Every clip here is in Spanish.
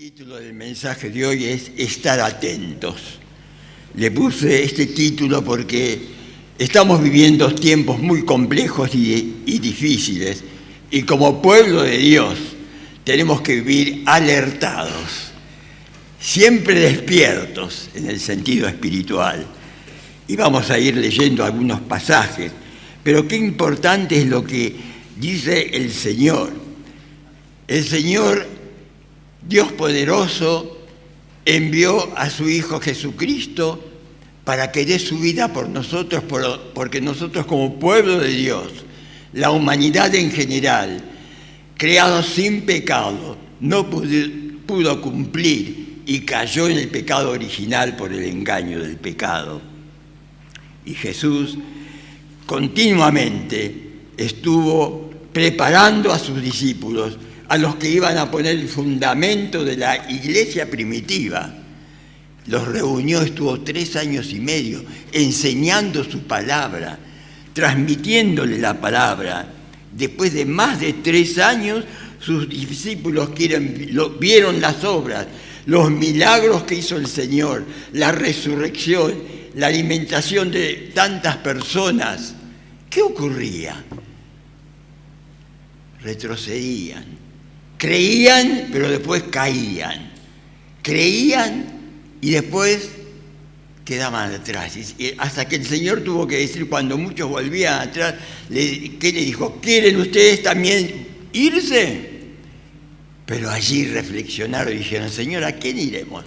título del mensaje de hoy es Estar atentos. Le puse este título porque estamos viviendo tiempos muy complejos y difíciles, y como pueblo de Dios tenemos que vivir alertados, siempre despiertos en el sentido espiritual. Y vamos a ir leyendo algunos pasajes, pero qué importante es lo que dice el Señor. El Señor, Dios poderoso, envió a su Hijo Jesucristo para que dé su vida por nosotros, porque nosotros como pueblo de Dios, la humanidad en general, creados sin pecado, no pudo cumplir y cayó en el pecado original por el engaño del pecado. Y Jesús continuamente estuvo preparando a sus discípulos, a los que iban a poner el fundamento de la iglesia primitiva. Los reunió, estuvo 3 años y medio enseñando su palabra, transmitiéndole la palabra. Después de más de 3 años, sus discípulos vieron las obras, los milagros que hizo el Señor, la resurrección, la alimentación de tantas personas. ¿Qué ocurría? Retrocedían. Creían, pero después caían. Creían y después quedaban atrás. Hasta que el Señor tuvo que decir, cuando muchos volvían atrás, ¿qué le dijo? ¿Quieren ustedes también irse? Pero allí reflexionaron y dijeron, Señor, ¿a quién iremos?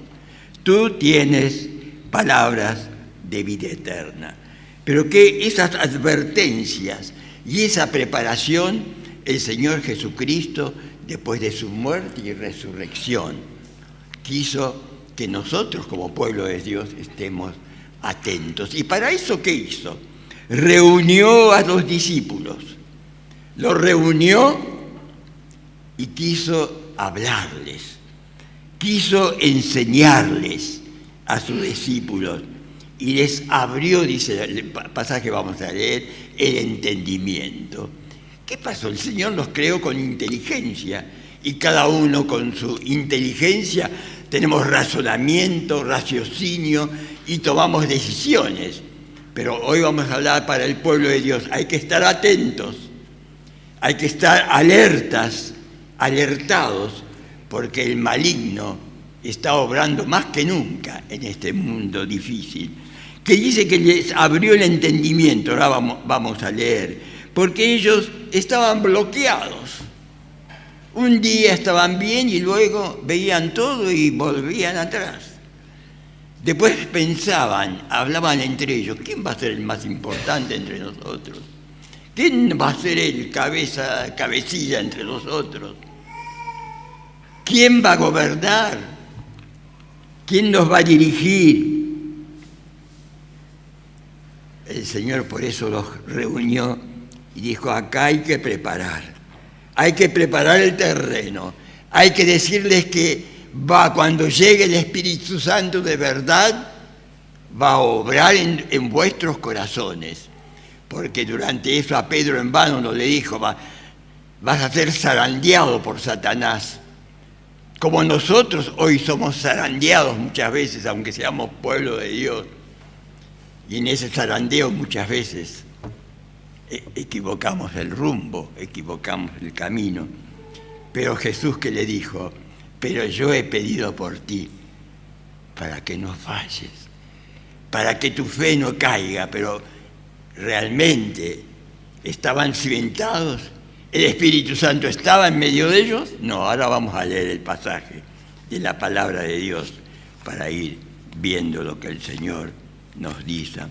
Tú tienes palabras de vida eterna. Pero que esas advertencias y esa preparación, el Señor Jesucristo, después de su muerte y resurrección, quiso que nosotros como pueblo de Dios estemos atentos. ¿Y para eso qué hizo? Reunió a los discípulos, los reunió y quiso hablarles, quiso enseñarles a sus discípulos y les abrió, dice el pasaje que vamos a leer, el entendimiento. ¿Qué pasó? El Señor los creó con inteligencia y cada uno con su inteligencia tenemos razonamiento, raciocinio y tomamos decisiones. Pero hoy vamos a hablar para el pueblo de Dios. Hay que estar atentos, hay que estar alertados, porque el maligno está obrando más que nunca en este mundo difícil. Que dice que les abrió el entendimiento, ahora vamos a leer. Porque ellos estaban bloqueados. Un día estaban bien y luego veían todo y volvían atrás. Después pensaban, hablaban entre ellos, ¿quién va a ser el más importante entre nosotros? ¿Quién va a ser el cabecilla entre nosotros? ¿Quién va a gobernar? ¿Quién nos va a dirigir? El Señor por eso los reunió y dijo, acá hay que preparar el terreno, hay que decirles que cuando llegue el Espíritu Santo de verdad, va a obrar en vuestros corazones, porque durante eso a Pedro en vano no le dijo, vas a ser zarandeado por Satanás, como nosotros hoy somos zarandeados muchas veces, aunque seamos pueblo de Dios, y en ese zarandeo muchas veces equivocamos el rumbo, equivocamos el camino. Pero Jesús, que le dijo, pero yo he pedido por ti para que no falles, para que tu fe no caiga. Pero realmente estaban cimentados, el Espíritu Santo estaba en medio de ellos. No, ahora vamos a leer el pasaje de la palabra de Dios para ir viendo lo que el Señor nos dice.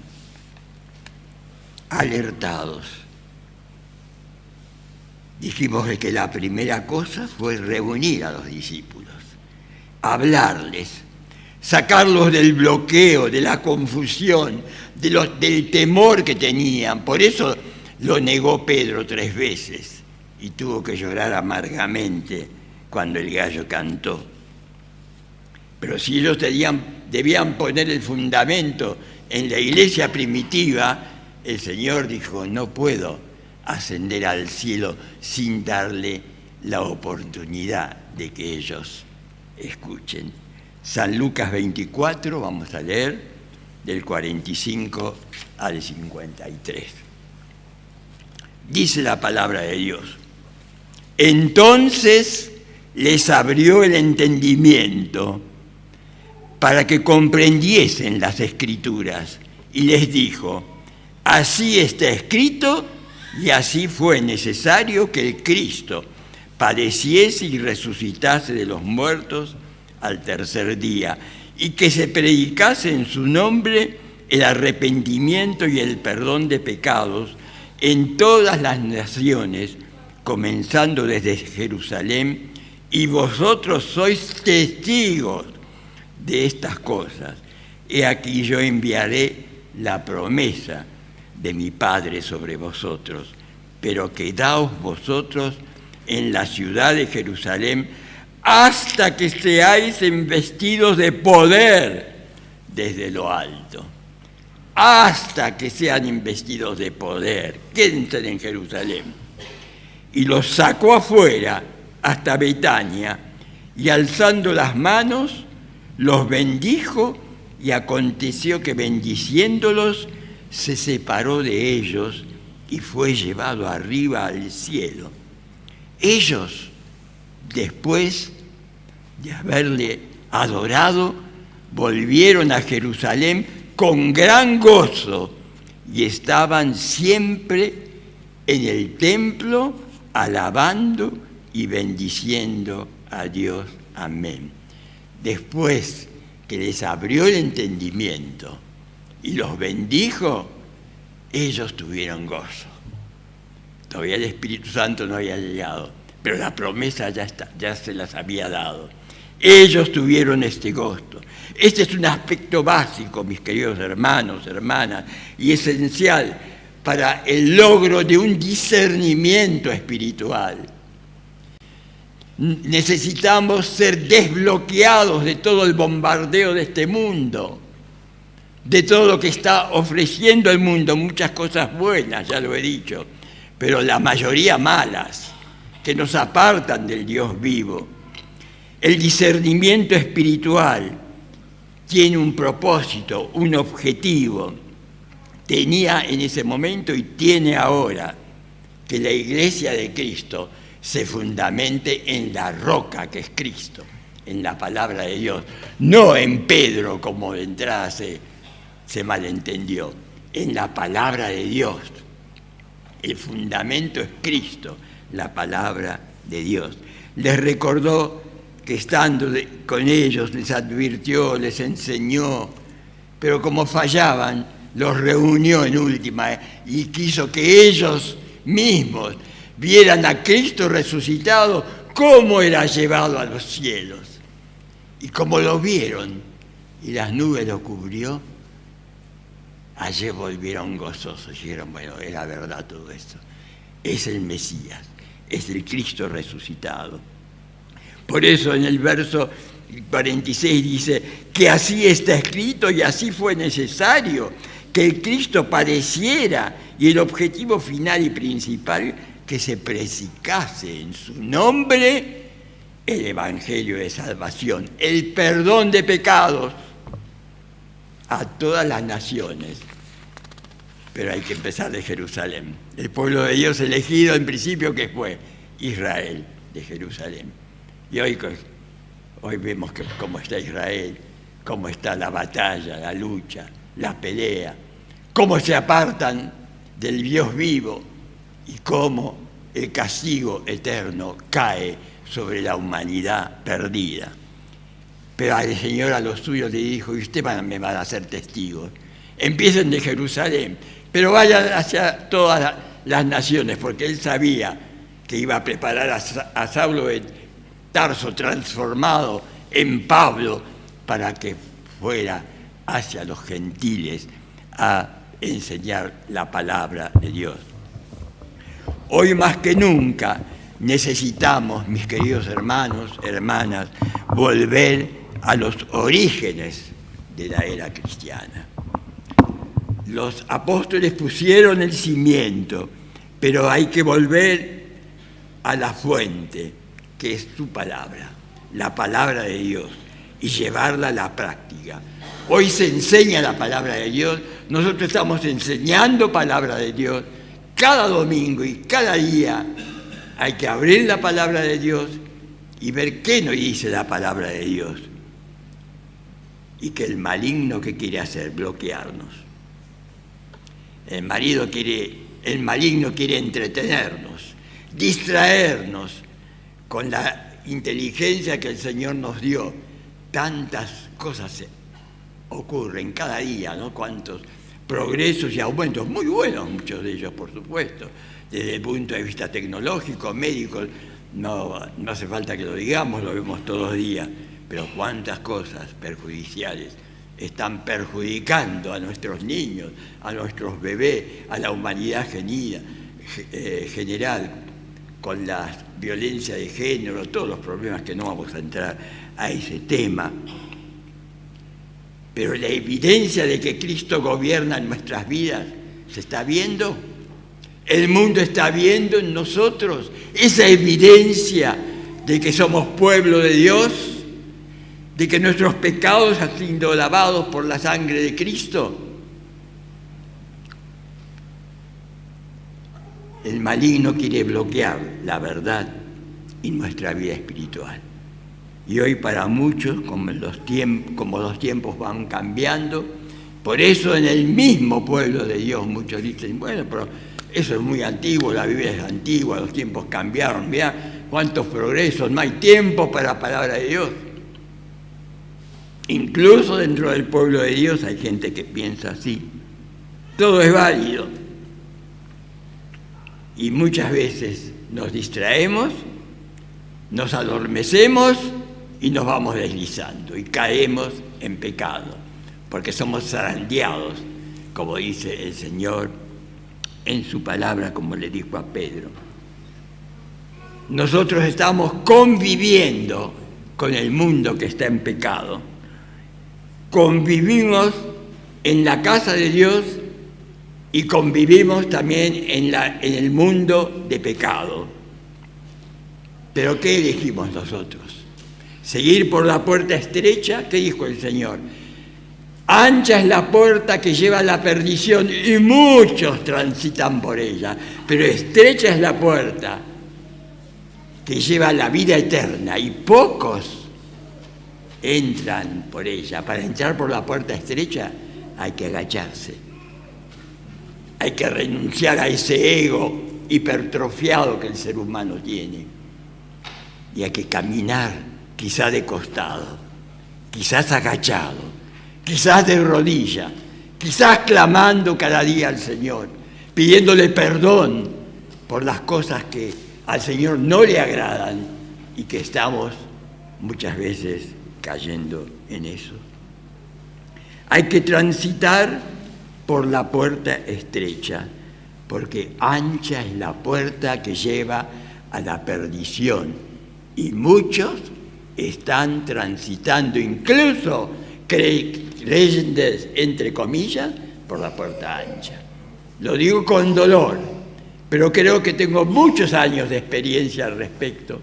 Alertados. Dijimos que la primera cosa fue reunir a los discípulos, hablarles, sacarlos del bloqueo, de la confusión, del temor que tenían. Por eso lo negó Pedro 3 veces y tuvo que llorar amargamente cuando el gallo cantó. Pero si ellos debían poner el fundamento en la iglesia primitiva, el Señor dijo, no puedo ascender al cielo sin darle la oportunidad de que ellos Escuchen, San Lucas 24, vamos a leer del 45 al 53. Dice la palabra de Dios: entonces les abrió el entendimiento para que comprendiesen las Escrituras, y les dijo: así está escrito, y así fue necesario que el Cristo padeciese y resucitase de los muertos al tercer día, y que se predicase en su nombre el arrepentimiento y el perdón de pecados en todas las naciones, comenzando desde Jerusalén, y vosotros sois testigos de estas cosas. He aquí yo enviaré la promesa de mi Padre sobre vosotros, pero quedaos vosotros en la ciudad de Jerusalén hasta que seáis investidos de poder desde lo alto. Hasta que sean investidos de poder. Quédense en Jerusalén. Y los sacó afuera hasta Betania, y alzando las manos, los bendijo, y aconteció que bendiciéndolos, se separó de ellos y fue llevado arriba al cielo. Ellos, después de haberle adorado, volvieron a Jerusalén con gran gozo y estaban siempre en el templo alabando y bendiciendo a Dios. Amén. Después que les abrió el entendimiento y los bendijo, ellos tuvieron gozo. Todavía el Espíritu Santo no había llegado, pero la promesa ya se las había dado. Ellos tuvieron este gozo. Este es un aspecto básico, mis queridos hermanos, hermanas, y esencial para el logro de un discernimiento espiritual. Necesitamos ser desbloqueados de todo el bombardeo de este mundo, de todo lo que está ofreciendo el mundo, muchas cosas buenas, ya lo he dicho, pero la mayoría malas, que nos apartan del Dios vivo. El discernimiento espiritual tiene un propósito, un objetivo. Tenía en ese momento y tiene ahora que la Iglesia de Cristo se fundamente en la roca que es Cristo, en la palabra de Dios, no en Pedro, como de entrada se malentendió, en la palabra de Dios. El fundamento es Cristo, la palabra de Dios. Les recordó que estando con ellos les advirtió, les enseñó, pero como fallaban, los reunió en última y quiso que ellos mismos vieran a Cristo resucitado, cómo era llevado a los cielos. Y como lo vieron y las nubes lo cubrió, ayer volvieron gozosos y dijeron: bueno, era verdad todo esto. Es el Mesías, es el Cristo resucitado. Por eso en el verso 46 dice que así está escrito y así fue necesario que el Cristo padeciera, y el objetivo final y principal, que se predicase en su nombre el Evangelio de salvación, el perdón de pecados a todas las naciones. Pero hay que empezar de Jerusalén. El pueblo de Dios elegido en principio, que fue Israel, de Jerusalén. Y hoy vemos cómo está Israel, cómo está la batalla, la lucha, la pelea, cómo se apartan del Dios vivo y cómo el castigo eterno cae sobre la humanidad perdida. Pero el Señor a los suyos le dijo: y ustedes me van a ser testigos. Empiecen de Jerusalén, pero vayan hacia todas las naciones, porque él sabía que iba a preparar a Saulo de Tarso transformado en Pablo para que fuera hacia los gentiles a enseñar la palabra de Dios. Hoy más que nunca necesitamos, mis queridos hermanos, hermanas, volver a los orígenes de la era cristiana. Los apóstoles pusieron el cimiento, pero hay que volver a la fuente, que es su palabra, la palabra de Dios y llevarla a la práctica. Hoy se enseña la palabra de Dios, nosotros estamos enseñando palabra de Dios cada domingo y cada día. Hay que abrir la palabra de Dios y ver qué nos dice la palabra de Dios. Y que el maligno, ¿qué quiere hacer? Bloquearnos. El maligno quiere entretenernos, distraernos con la inteligencia que el Señor nos dio. Tantas cosas ocurren cada día, ¿no? Cuántos progresos y aumentos, muy buenos muchos de ellos, por supuesto, desde el punto de vista tecnológico, médico, no hace falta que lo digamos, lo vemos todos los días, pero cuántas cosas perjudiciales están perjudicando a nuestros niños, a nuestros bebés, a la humanidad general, con la violencia de género, todos los problemas que no vamos a entrar a ese tema. Pero la evidencia de que Cristo gobierna en nuestras vidas se está viendo. El mundo está viendo en nosotros esa evidencia de que somos pueblo de Dios, de que nuestros pecados han sido lavados por la sangre de Cristo. El maligno quiere bloquear la verdad en nuestra vida espiritual. Y hoy para muchos, como los tiempos van cambiando, por eso en el mismo pueblo de Dios muchos dicen, bueno, pero eso es muy antiguo, la Biblia es antigua, los tiempos cambiaron, mirá cuántos progresos, no hay tiempo para la palabra de Dios. Incluso dentro del pueblo de Dios hay gente que piensa así. Todo es válido. Y muchas veces nos distraemos, nos adormecemos y nos vamos deslizando y caemos en pecado, porque somos zarandeados, como dice el Señor en su palabra, como le dijo a Pedro. Nosotros estamos conviviendo con el mundo que está en pecado. Convivimos en la casa de Dios y convivimos también en el mundo de pecado. ¿Pero qué elegimos nosotros? ¿Seguir por la puerta estrecha? ¿Qué dijo el Señor? Ancha es la puerta que lleva a la perdición y muchos transitan por ella, pero estrecha es la puerta que lleva a la vida eterna y pocos entran por ella. Para entrar por la puerta estrecha hay que agacharse, hay que renunciar a ese ego hipertrofiado que el ser humano tiene y hay que caminar quizás de costado, quizás agachado, quizás de rodilla, quizás clamando cada día al Señor, pidiéndole perdón por las cosas que al Señor no le agradan y que estamos muchas veces cayendo en eso. Hay que transitar por la puerta estrecha, porque ancha es la puerta que lleva a la perdición y muchos están transitando, incluso creyentes, entre comillas, por la puerta ancha. Lo digo con dolor, pero creo que tengo muchos años de experiencia al respecto.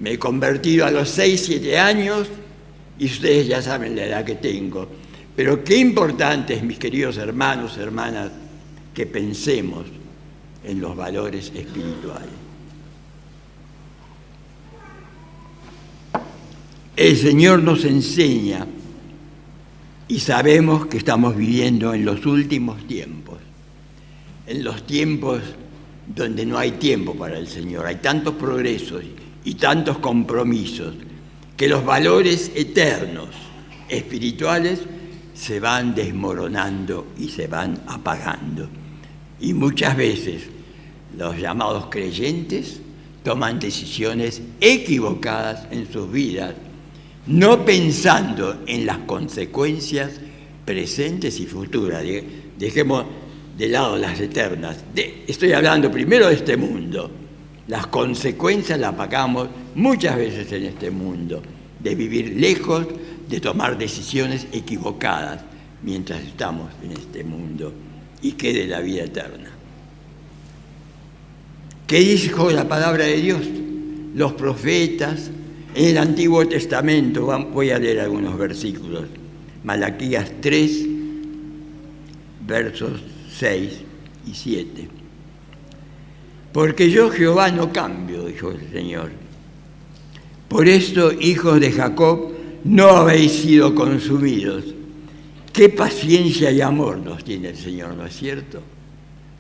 Me he convertido a los 6, 7 años y ustedes ya saben la edad que tengo. Pero qué importante es, mis queridos hermanos, hermanas, que pensemos en los valores espirituales. El Señor nos enseña y sabemos que estamos viviendo en los últimos tiempos, en los tiempos donde no hay tiempo para el Señor. Hay tantos progresos y tantos compromisos que los valores eternos, espirituales, se van desmoronando y se van apagando. Y muchas veces los llamados creyentes toman decisiones equivocadas en sus vidas, no pensando en las consecuencias presentes y futuras. Dejemos de lado las eternas. Estoy hablando primero de este mundo. Las consecuencias las pagamos muchas veces en este mundo, de vivir lejos, de tomar decisiones equivocadas mientras estamos en este mundo y quede la vida eterna. ¿Qué dijo la palabra de Dios? Los profetas, En el Antiguo Testamento, voy a leer algunos versículos. Malaquías 3, versos 6 y 7. Porque yo, Jehová, no cambio, dijo el Señor. Por esto, hijos de Jacob, no habéis sido consumidos. Qué paciencia y amor nos tiene el Señor, ¿no es cierto?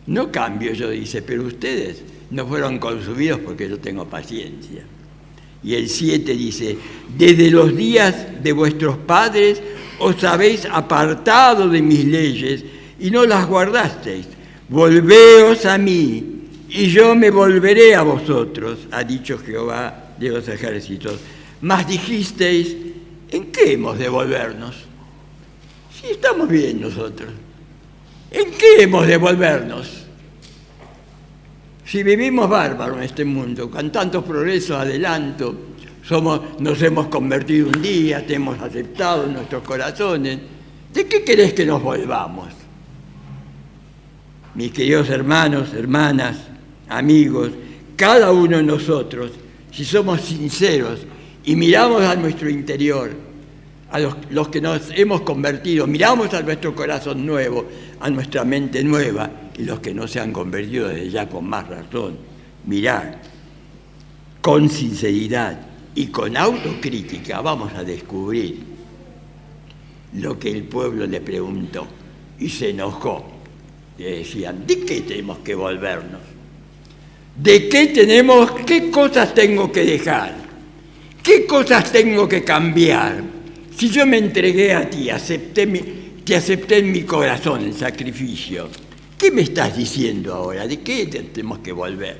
No cambio yo, dice, pero ustedes no fueron consumidos porque yo tengo paciencia. Y el 7 dice, desde los días de vuestros padres os habéis apartado de mis leyes y no las guardasteis. Volveos a mí y yo me volveré a vosotros, ha dicho Jehová de los ejércitos. Mas dijisteis, ¿en qué hemos de volvernos? Si estamos bien nosotros, ¿en qué hemos de volvernos? Si vivimos bárbaro en este mundo, con tantos progresos, adelanto, nos hemos convertido un día, te hemos aceptado en nuestros corazones, ¿de qué querés que nos volvamos? Mis queridos hermanos, hermanas, amigos, cada uno de nosotros, si somos sinceros y miramos a nuestro interior, a los que nos hemos convertido, miramos a nuestro corazón nuevo, a nuestra mente nueva, y los que no se han convertido desde ya con más razón, mirar con sinceridad y con autocrítica, vamos a descubrir lo que el pueblo le preguntó y se enojó. Le decían, ¿de qué tenemos que volvernos? ¿De qué cosas tengo que dejar? ¿Qué cosas tengo que cambiar? Si yo me entregué a ti, te acepté en mi corazón el sacrificio, ¿qué me estás diciendo ahora? ¿De qué tenemos que volver?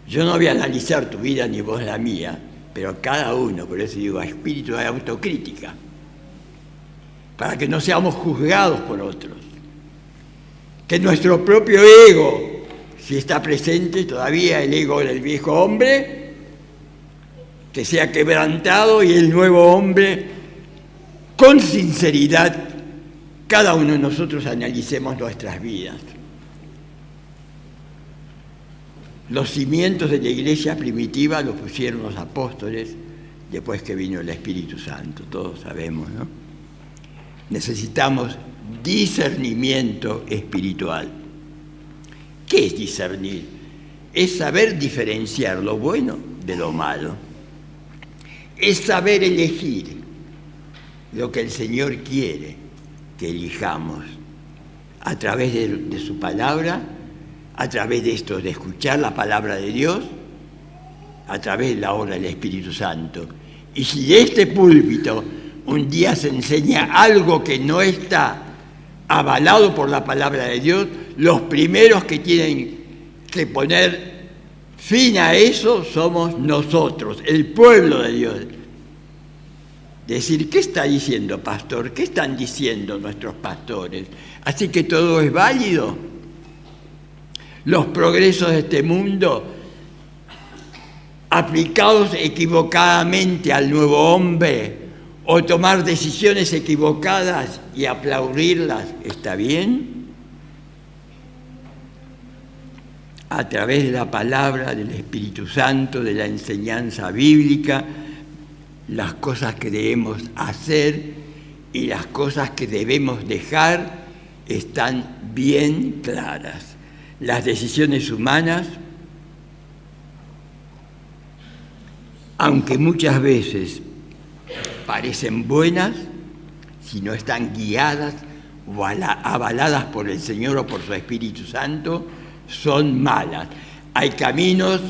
Yo no voy a analizar tu vida ni vos la mía, pero cada uno, por eso digo, espíritu de autocrítica, para que no seamos juzgados por otros. Que nuestro propio ego, si está presente todavía el ego del viejo hombre, que sea quebrantado y el nuevo hombre, con sinceridad, cada uno de nosotros analicemos nuestras vidas. Los cimientos de la iglesia primitiva los pusieron los apóstoles después que vino el Espíritu Santo, todos sabemos, ¿no? Necesitamos discernimiento espiritual. ¿Qué es discernir? Es saber diferenciar lo bueno de lo malo. Es saber elegir lo que el Señor quiere que elijamos a través de su palabra, a través de esto, de escuchar la palabra de Dios, a través de la obra del Espíritu Santo. Y si de este púlpito un día se enseña algo que no está avalado por la palabra de Dios, los primeros que tienen que poner fin a eso somos nosotros, el pueblo de Dios. Decir, ¿qué está diciendo, pastor? ¿Qué están diciendo nuestros pastores? Así que todo es válido. Los progresos de este mundo, aplicados equivocadamente al nuevo hombre, o tomar decisiones equivocadas y aplaudirlas, ¿está bien? A través de la palabra del Espíritu Santo, de la enseñanza bíblica, las cosas que debemos hacer y las cosas que debemos dejar están bien claras. Las decisiones humanas, aunque muchas veces parecen buenas, si no están guiadas o avaladas por el Señor o por su Espíritu Santo, son malas. Hay caminos,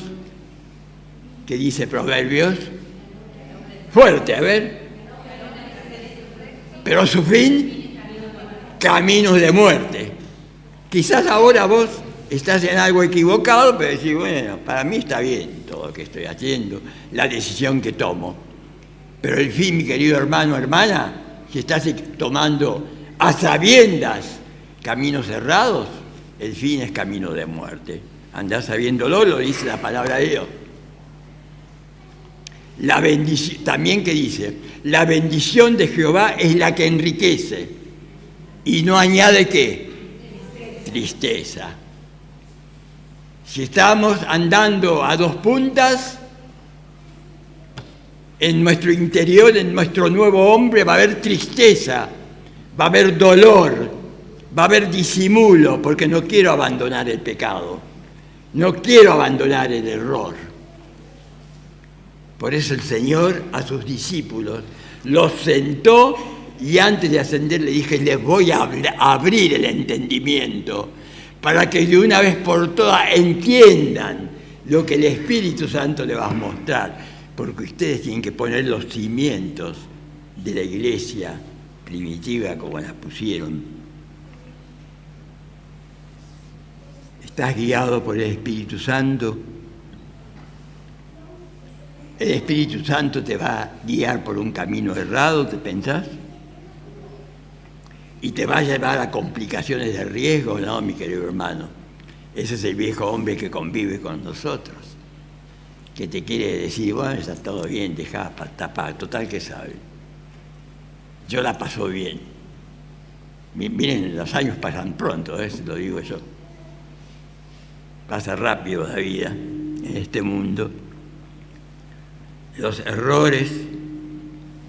que dice Proverbios, fuerte, a ver, pero su fin, caminos de muerte. Quizás ahora vos estás en algo equivocado, pero decís, bueno, para mí está bien todo lo que estoy haciendo, la decisión que tomo. Pero el fin, mi querido hermano, hermana, si estás tomando a sabiendas caminos errados, el fin es camino de muerte. Andás sabiéndolo, lo dice la palabra de Dios. La bendición, también que dice, la bendición de Jehová es la que enriquece y no añade ¿qué? Tristeza. Si estamos andando a dos puntas, En nuestro interior, en nuestro nuevo hombre, va a haber tristeza, va a haber dolor, va a haber disimulo, porque no quiero abandonar el pecado, no quiero abandonar el error. Por eso el Señor a sus discípulos los sentó y antes de ascender le dije, les voy a abrir el entendimiento para que de una vez por todas entiendan lo que el Espíritu Santo les va a mostrar, porque ustedes tienen que poner los cimientos de la iglesia primitiva como la pusieron. ¿Estás guiado por el Espíritu Santo? ¿El Espíritu Santo te va a guiar por un camino errado, te pensás? ¿Y te va a llevar a complicaciones de riesgo? No, mi querido hermano. Ese es el viejo hombre que convive con nosotros, que te quiere decir, bueno, está todo bien, dejá tapar, total que sabe. Yo la paso bien. Miren, los años pasan pronto, lo digo yo. Pasa rápido la vida en este mundo. Los errores,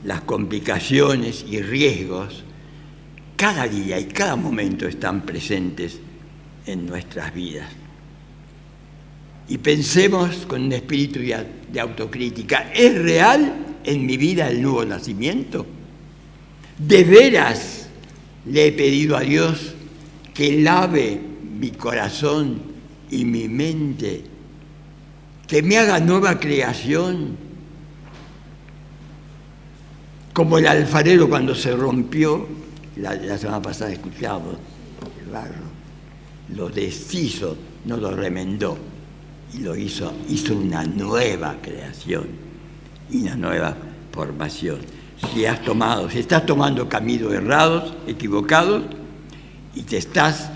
las complicaciones y riesgos, cada día y cada momento están presentes en nuestras vidas. Y pensemos con un espíritu de autocrítica, ¿es real en mi vida el nuevo nacimiento? ¿De veras le he pedido a Dios que lave mi corazón y mi mente, que me haga nueva creación? Como el alfarero cuando se rompió, la semana pasada escuchamos, el barro, lo deshizo, no lo remendó, y lo hizo una nueva creación y una nueva formación. Si estás tomando caminos errados, equivocados, y te estás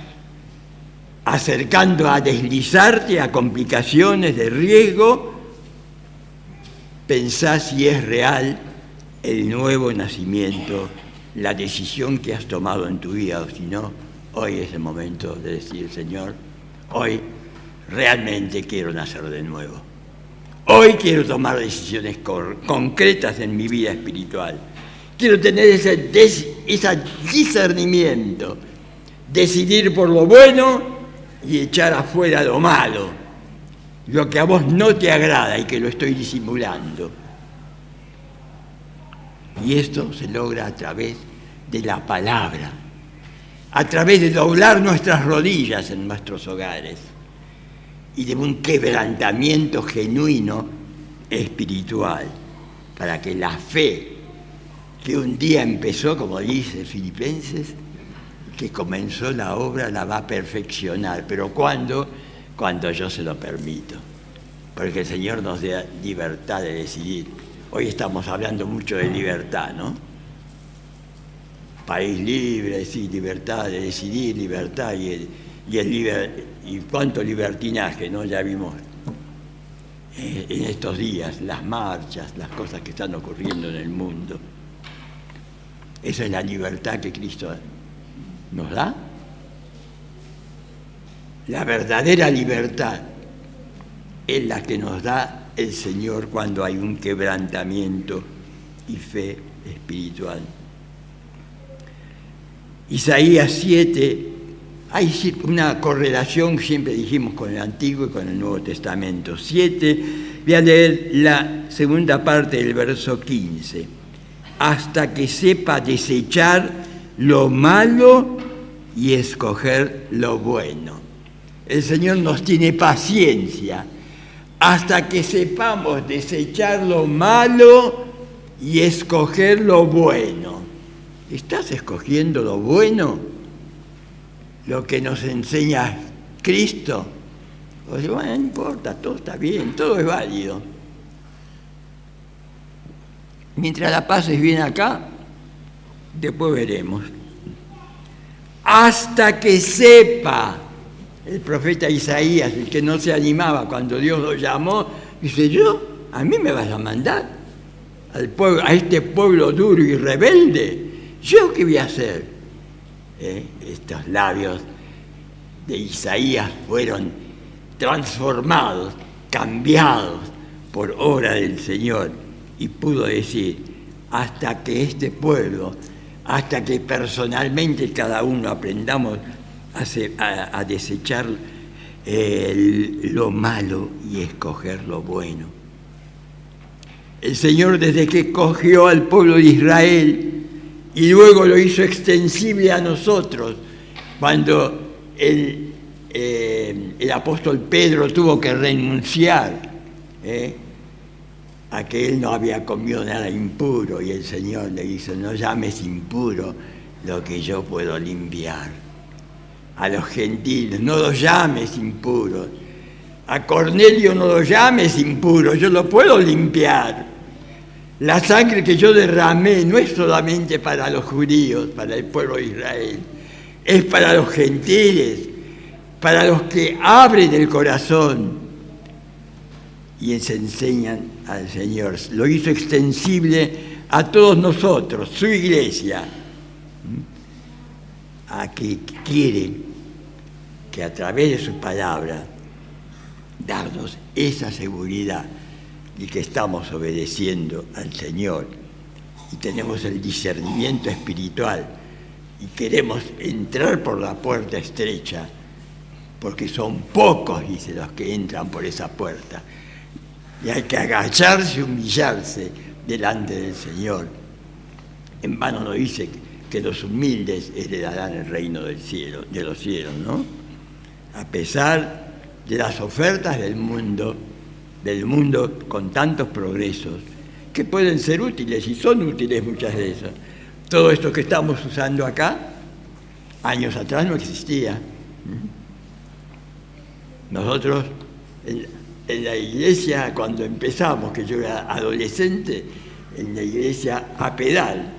acercando a deslizarte a complicaciones de riesgo, pensá si es real el nuevo nacimiento, la decisión que has tomado en tu vida, o si no, hoy es el momento de decir, Señor, hoy realmente quiero nacer de nuevo. Hoy quiero tomar decisiones concretas en mi vida espiritual. Quiero tener ese discernimiento, decidir por lo bueno y echar afuera lo malo, lo que a vos no te agrada y que lo estoy disimulando. Y esto se logra a través de la palabra, a través de doblar nuestras rodillas en nuestros hogares y de un quebrantamiento genuino espiritual, para que la fe que un día empezó, como dice Filipenses, que comenzó la obra la va a perfeccionar. ¿Pero cuándo? Cuando yo se lo permito, porque el Señor nos da libertad de decidir. Hoy estamos hablando mucho de libertad, ¿no? País libre, sí, libertad de decidir, libertad y cuánto libertinaje, ¿no? Ya vimos en estos días las marchas, las cosas que están ocurriendo en el mundo. Esa es la libertad que Cristo nos da. La verdadera libertad es la que nos da el Señor cuando hay un quebrantamiento y fe espiritual. Isaías 7, hay una correlación, siempre dijimos, con el Antiguo y con el Nuevo Testamento. 7, voy a leer la segunda parte del verso 15. Hasta que sepa desechar lo malo y escoger lo bueno. El Señor nos tiene paciencia hasta que sepamos desechar lo malo y escoger lo bueno. ¿Estás escogiendo lo bueno? Lo que nos enseña Cristo. O sea, bueno, no importa, todo está bien, todo es válido. Mientras la pases bien acá, después veremos. Hasta que sepa. El profeta Isaías, el que no se animaba cuando Dios lo llamó, dice, a mí me vas a mandar al pueblo, a este pueblo duro y rebelde. ¿Yo qué voy a hacer? Estos labios de Isaías fueron transformados, cambiados por obra del Señor. y pudo decir, hasta que este pueblo, hasta que personalmente cada uno aprendamos a desechar lo malo y escoger lo bueno. El Señor, desde que escogió al pueblo de Israel y luego lo hizo extensible a nosotros, cuando el apóstol Pedro tuvo que renunciar a que él no había comido nada impuro, y el Señor le dice, no llames impuro lo que yo puedo limpiar. A los gentiles, no los llames impuros. A Cornelio no lo llames impuro, yo lo puedo limpiar. La sangre que yo derramé no es solamente para los judíos, para el pueblo de Israel, es para los gentiles, para los que abren el corazón y se enseñan al Señor. Lo hizo extensible a todos nosotros, su iglesia, a que quiere que a través de su palabra darnos esa seguridad y que estamos obedeciendo al Señor y tenemos el discernimiento espiritual y queremos entrar por la puerta estrecha, porque son pocos, dice, los que entran por esa puerta, y hay que agacharse y humillarse delante del Señor. En vano no dice que los humildes heredarán el reino del cielo, de los cielos, ¿no? A pesar de las ofertas del mundo con tantos progresos, que pueden ser útiles, y son útiles muchas de esas. Todo esto que estamos usando acá, años atrás no existía. Nosotros, en la iglesia, cuando empezamos, que yo era adolescente, en la iglesia a pedal,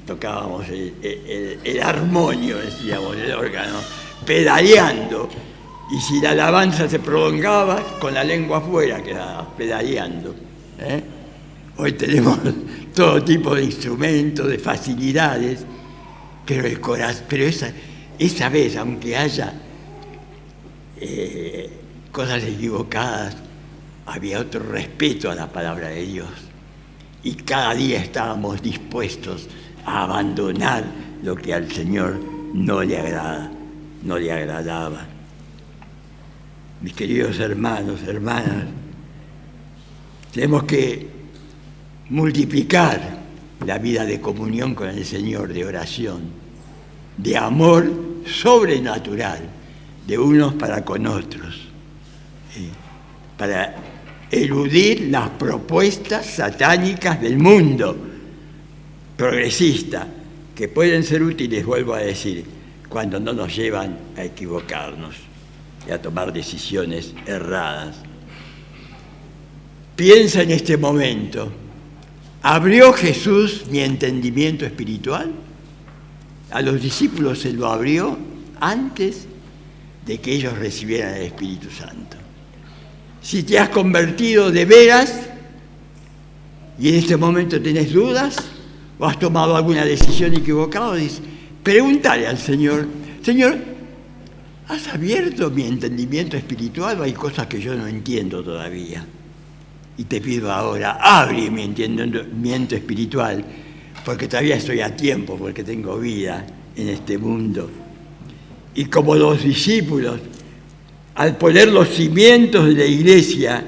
tocábamos el armonio, decíamos, el órgano, pedaleando. Y si la alabanza se prolongaba, con la lengua afuera quedaba, pedaleando. Hoy tenemos todo tipo de instrumentos, de facilidades, pero el corazón, pero esa vez, aunque haya cosas equivocadas, había otro respeto a la palabra de Dios. Y cada día estábamos dispuestos a abandonar lo que al Señor no le agradaba. Mis queridos hermanos, hermanas, tenemos que multiplicar la vida de comunión con el Señor, de oración, de amor sobrenatural, de unos para con otros, para eludir las propuestas satánicas del mundo progresista, que pueden ser útiles, vuelvo a decir, cuando no nos llevan a equivocarnos y a tomar decisiones erradas. Piensa en este momento, ¿abrió Jesús mi entendimiento espiritual? A los discípulos se lo abrió antes de que ellos recibieran el Espíritu Santo. Si te has convertido de veras y en este momento tenés dudas o has tomado alguna decisión equivocada, pregúntale al Señor, Señor, ¿has abierto mi entendimiento espiritual o hay cosas que yo no entiendo todavía? Y te pido ahora, abre mi entendimiento espiritual, porque todavía estoy a tiempo, porque tengo vida en este mundo. Y como los discípulos, al poner los cimientos de la iglesia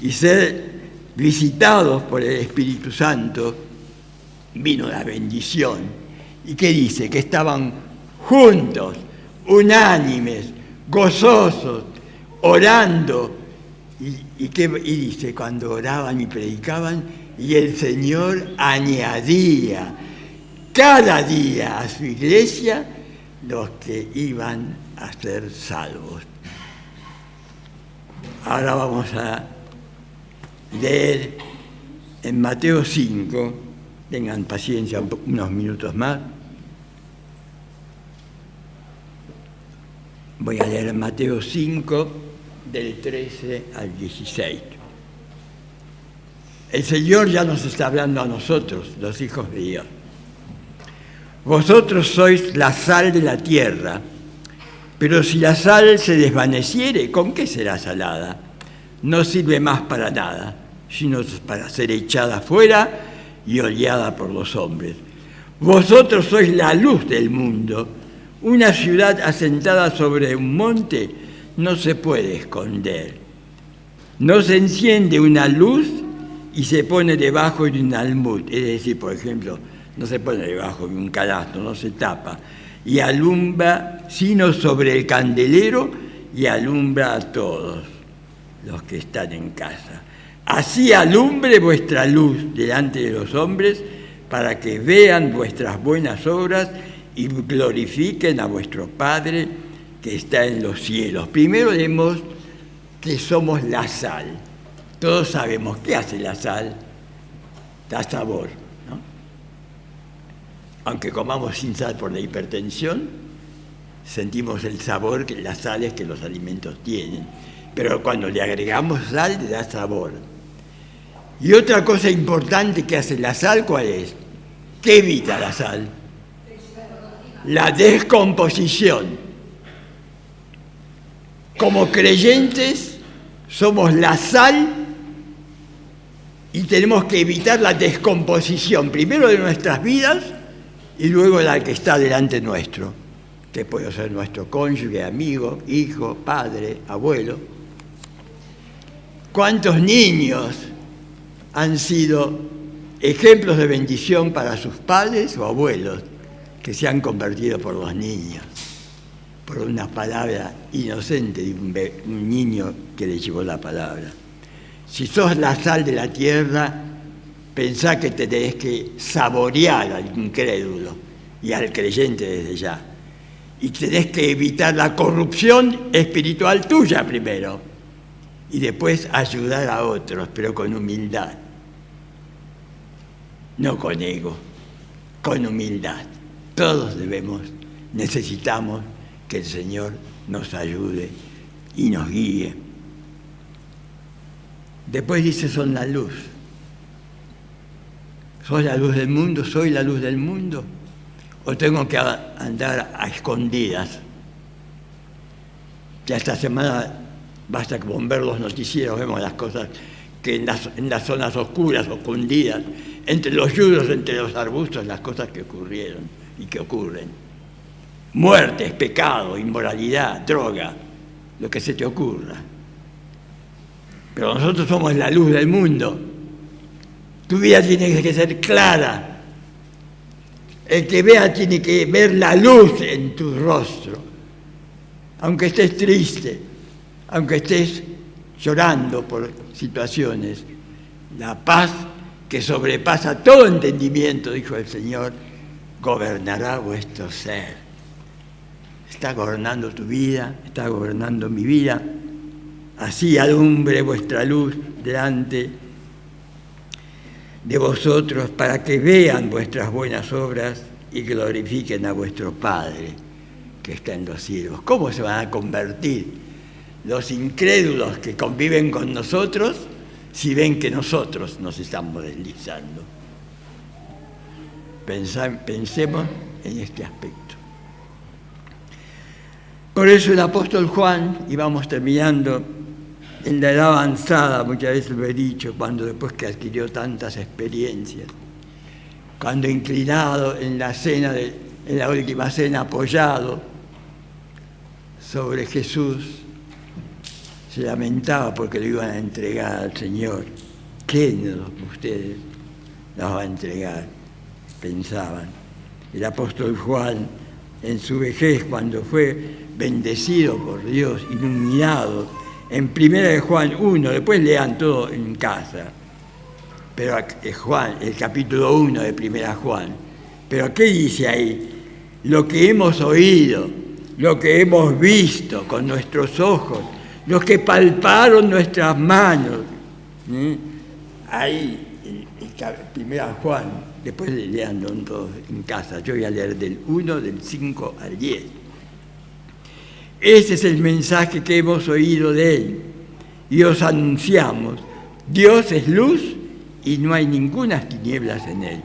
y ser visitados por el Espíritu Santo, vino la bendición. ¿Y qué dice? Que estaban juntos, unánimes, gozosos, orando. Y dice, cuando oraban y predicaban, y el Señor añadía cada día a su iglesia los que iban a ser salvos. Ahora vamos a leer en Mateo 5, tengan paciencia unos minutos más. Voy a leer en Mateo 5, del 13 al 16. El Señor ya nos está hablando a nosotros, los hijos de Dios. Vosotros sois la sal de la tierra, pero si la sal se desvaneciere, ¿con qué será salada? No sirve más para nada, sino para ser echada fuera y odiada por los hombres. Vosotros sois la luz del mundo. Una ciudad asentada sobre un monte no se puede esconder. No se enciende una luz y se pone debajo de un almud. Es decir, por ejemplo, no se pone debajo de un canasto, no se tapa. Y alumbra, sino sobre el candelero, y alumbra a todos los que están en casa. Así alumbre vuestra luz delante de los hombres, para que vean vuestras buenas obras y glorifiquen a vuestro Padre que está en los cielos. Primero vemos que somos la sal. Todos sabemos qué hace la sal. Da sabor, ¿no? Aunque comamos sin sal por la hipertensión, sentimos el sabor que las sales que los alimentos tienen. Pero cuando le agregamos sal, le da sabor. Y otra cosa importante que hace la sal, ¿cuál es? ¿Qué evita la sal? La descomposición. Como creyentes, somos la sal y tenemos que evitar la descomposición, primero de nuestras vidas y luego de la que está delante nuestro, que puede ser nuestro cónyuge, amigo, hijo, padre, abuelo. ¿Cuántos niños han sido ejemplos de bendición para sus padres o abuelos que se han convertido por los niños, por una palabra inocente de un niño que le llevó la palabra? Si sos la sal de la tierra, pensá que tenés que saborear al incrédulo y al creyente desde ya. Y tenés que evitar la corrupción espiritual tuya primero y después ayudar a otros, pero con humildad. No con ego, con humildad. Todos necesitamos que el Señor nos ayude y nos guíe. Después dice, son la luz. ¿Soy la luz del mundo? ¿Soy la luz del mundo? ¿O tengo que andar a escondidas? Ya esta semana basta con ver los noticieros, vemos las cosas que en las zonas oscuras, escondidas, entre los yudos, entre los arbustos, las cosas que ocurrieron y que ocurren. Muertes, pecado, inmoralidad, droga, lo que se te ocurra. Pero nosotros somos la luz del mundo. Tu vida tiene que ser clara. El que vea tiene que ver la luz en tu rostro. Aunque estés triste, aunque estés llorando por situaciones, la paz que sobrepasa todo entendimiento, dijo el Señor, gobernará vuestro ser. Está gobernando tu vida, está gobernando mi vida. Así alumbre vuestra luz delante de vosotros, para que vean vuestras buenas obras y glorifiquen a vuestro Padre que está en los cielos. ¿Cómo se van a convertir los incrédulos que conviven con nosotros si ven que nosotros nos estamos deslizando? Pensemos en este aspecto. Por eso el apóstol Juan, y vamos terminando, en la edad avanzada, muchas veces lo he dicho, cuando después que adquirió tantas experiencias, cuando inclinado en la última cena, apoyado sobre Jesús, se lamentaba porque lo iban a entregar al Señor. ¿Quién de ustedes los va a entregar? Pensaban. El apóstol Juan, en su vejez, cuando fue bendecido por Dios, iluminado, en 1 Juan 1, después lean todo en casa, pero Juan, el capítulo 1 de 1 Juan, pero ¿qué dice ahí? Lo que hemos oído, lo que hemos visto con nuestros ojos, los que palparon nuestras manos. Ahí, en 1 Juan, después lean todos en casa, yo voy a leer del 1, del 5 al 10. Ese es el mensaje que hemos oído de Él y os anunciamos. Dios es luz y no hay ninguna tinieblas en Él.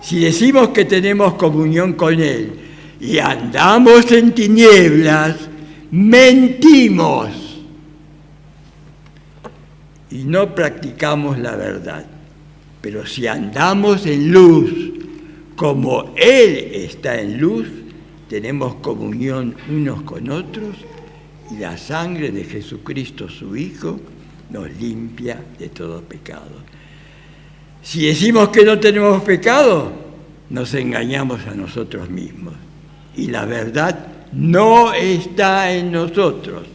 Si decimos que tenemos comunión con Él y andamos en tinieblas, mentimos y no practicamos la verdad. Pero si andamos en luz, como Él está en luz, tenemos comunión unos con otros, y la sangre de Jesucristo, su Hijo, nos limpia de todo pecado. Si decimos que no tenemos pecado, nos engañamos a nosotros mismos, y la verdad no está en nosotros.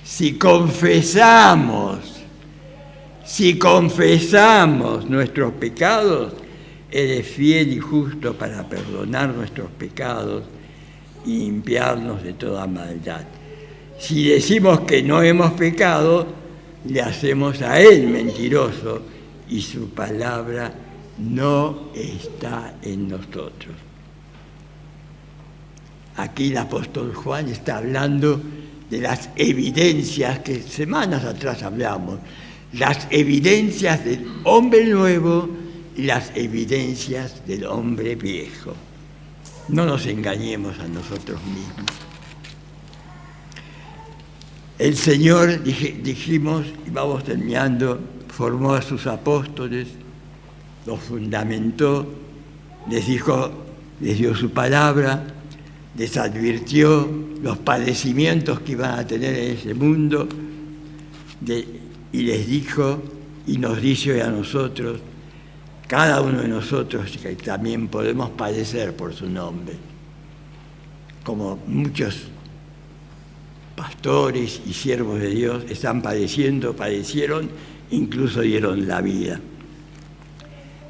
Si confesamos nuestros pecados, Él es fiel y justo para perdonar nuestros pecados y limpiarnos de toda maldad. Si decimos que no hemos pecado, le hacemos a Él mentiroso y su palabra no está en nosotros. Aquí el apóstol Juan está hablando de las evidencias que semanas atrás hablamos, las evidencias del hombre nuevo y las evidencias del hombre viejo. No nos engañemos a nosotros mismos. El Señor, dijimos, y vamos terminando, formó a sus apóstoles, los fundamentó, les dio su palabra, les advirtió los padecimientos que iban a tener en ese mundo, y les dijo, y nos dice hoy a nosotros, cada uno de nosotros que también podemos padecer por su nombre, como muchos pastores y siervos de Dios están padecieron, incluso dieron la vida.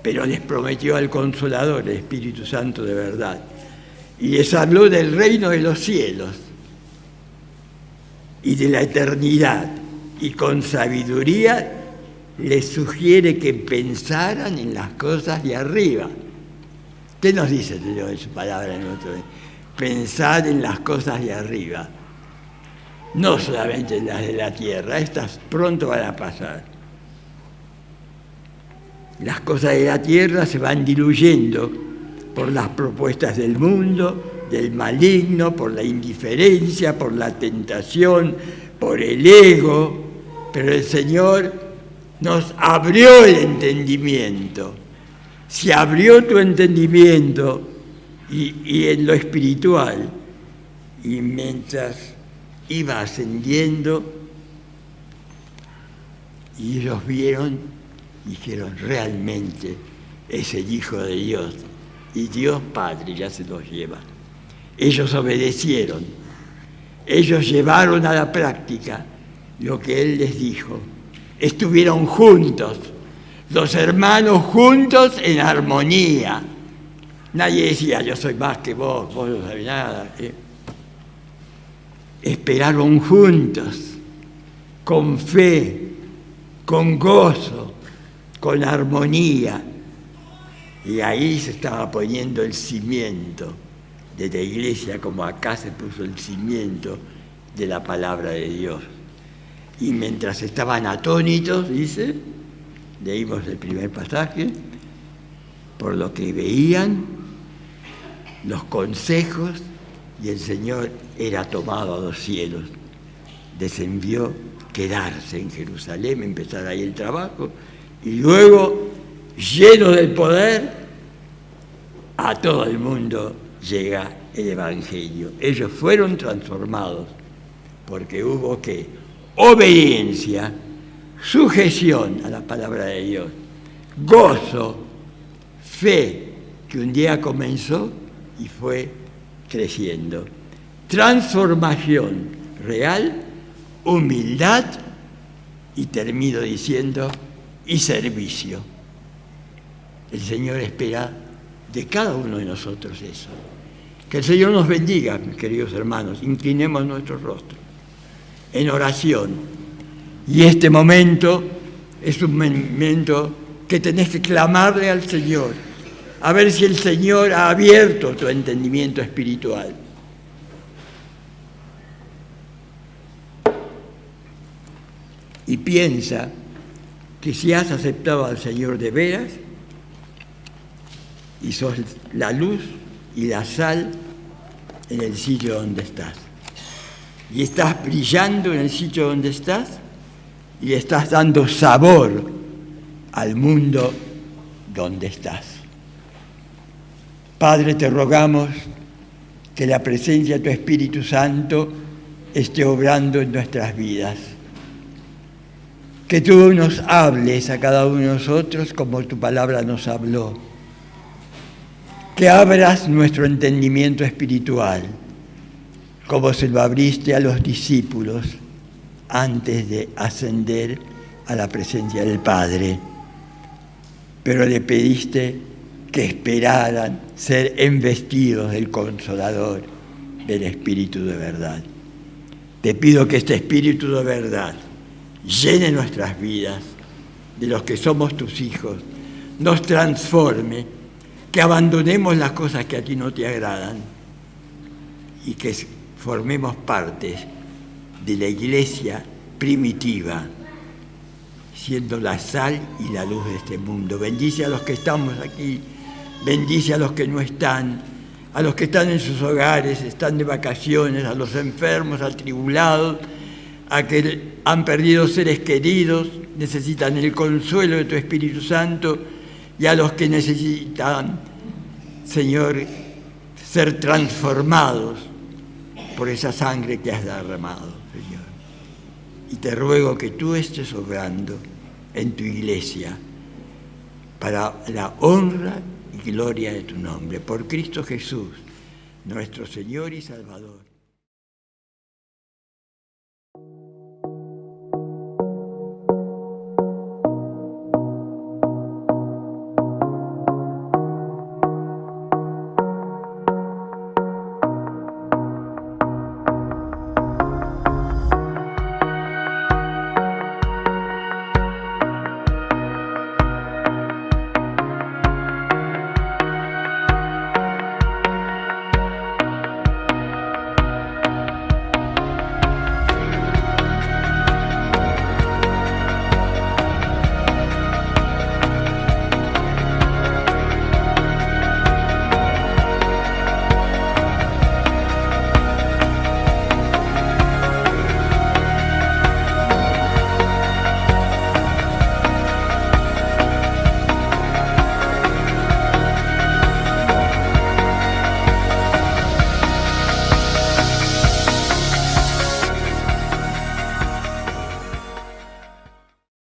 Pero les prometió al Consolador, el Espíritu Santo de verdad, y les habló del reino de los cielos y de la eternidad, y con sabiduría les sugiere que pensaran en las cosas de arriba. ¿Qué nos dice el Señor en su palabra en otro? Pensar en las cosas de arriba, no solamente en las de la tierra, estas pronto van a pasar. Las cosas de la tierra se van diluyendo por las propuestas del mundo, del maligno, por la indiferencia, por la tentación, por el ego, pero el Señor nos abrió el entendimiento. Se abrió tu entendimiento y en lo espiritual, y mientras iba ascendiendo, y ellos dijeron, realmente es el Hijo de Dios, y Dios Padre ya se los lleva. Ellos obedecieron, ellos llevaron a la práctica lo que Él les dijo. Estuvieron juntos, los hermanos juntos en armonía. Nadie decía, yo soy más que vos no sabés nada. Esperaron juntos, con fe, con gozo, con armonía. Y ahí se estaba poniendo el cimiento de la iglesia, como acá se puso el cimiento de la palabra de Dios. Y mientras estaban atónitos, dice, leímos el primer pasaje, por lo que veían, los consejos, y el Señor era tomado a los cielos. Les envió quedarse en Jerusalén, empezar ahí el trabajo, y luego, lleno del poder, a todo el mundo llega el Evangelio. Ellos fueron transformados porque hubo que obediencia, sujeción a la palabra de Dios, gozo, fe, que un día comenzó y fue creciendo, transformación real, humildad y termino diciendo, y servicio. El Señor espera de cada uno de nosotros eso. Que el Señor nos bendiga, mis queridos hermanos, inclinemos nuestro rostro en oración. Y este momento es un momento que tenés que clamarle al Señor, a ver si el Señor ha abierto tu entendimiento espiritual. Y piensa que si has aceptado al Señor de veras, y sos la luz y la sal en el sitio donde estás, y estás brillando en el sitio donde estás, y estás dando sabor al mundo donde estás. Padre, te rogamos que la presencia de tu Espíritu Santo esté obrando en nuestras vidas. Que tú nos hables a cada uno de nosotros como tu palabra nos habló. Que abras nuestro entendimiento espiritual, como se lo abriste a los discípulos antes de ascender a la presencia del Padre. Pero le pediste que esperaran ser embestidos del Consolador, del Espíritu de verdad. Te pido que este Espíritu de verdad llene nuestras vidas, de los que somos tus hijos, nos transforme, que abandonemos las cosas que a ti no te agradan y que formemos parte de la iglesia primitiva, siendo la sal y la luz de este mundo. Bendice a los que estamos aquí, bendice a los que no están, a los que están en sus hogares, están de vacaciones, a los enfermos, atribulados, a que han perdido seres queridos, necesitan el consuelo de tu Espíritu Santo, y a los que necesitan, Señor, ser transformados por esa sangre que has derramado, Señor. Y te ruego que tú estés obrando en tu iglesia para la honra y gloria de tu nombre. Por Cristo Jesús, nuestro Señor y Salvador.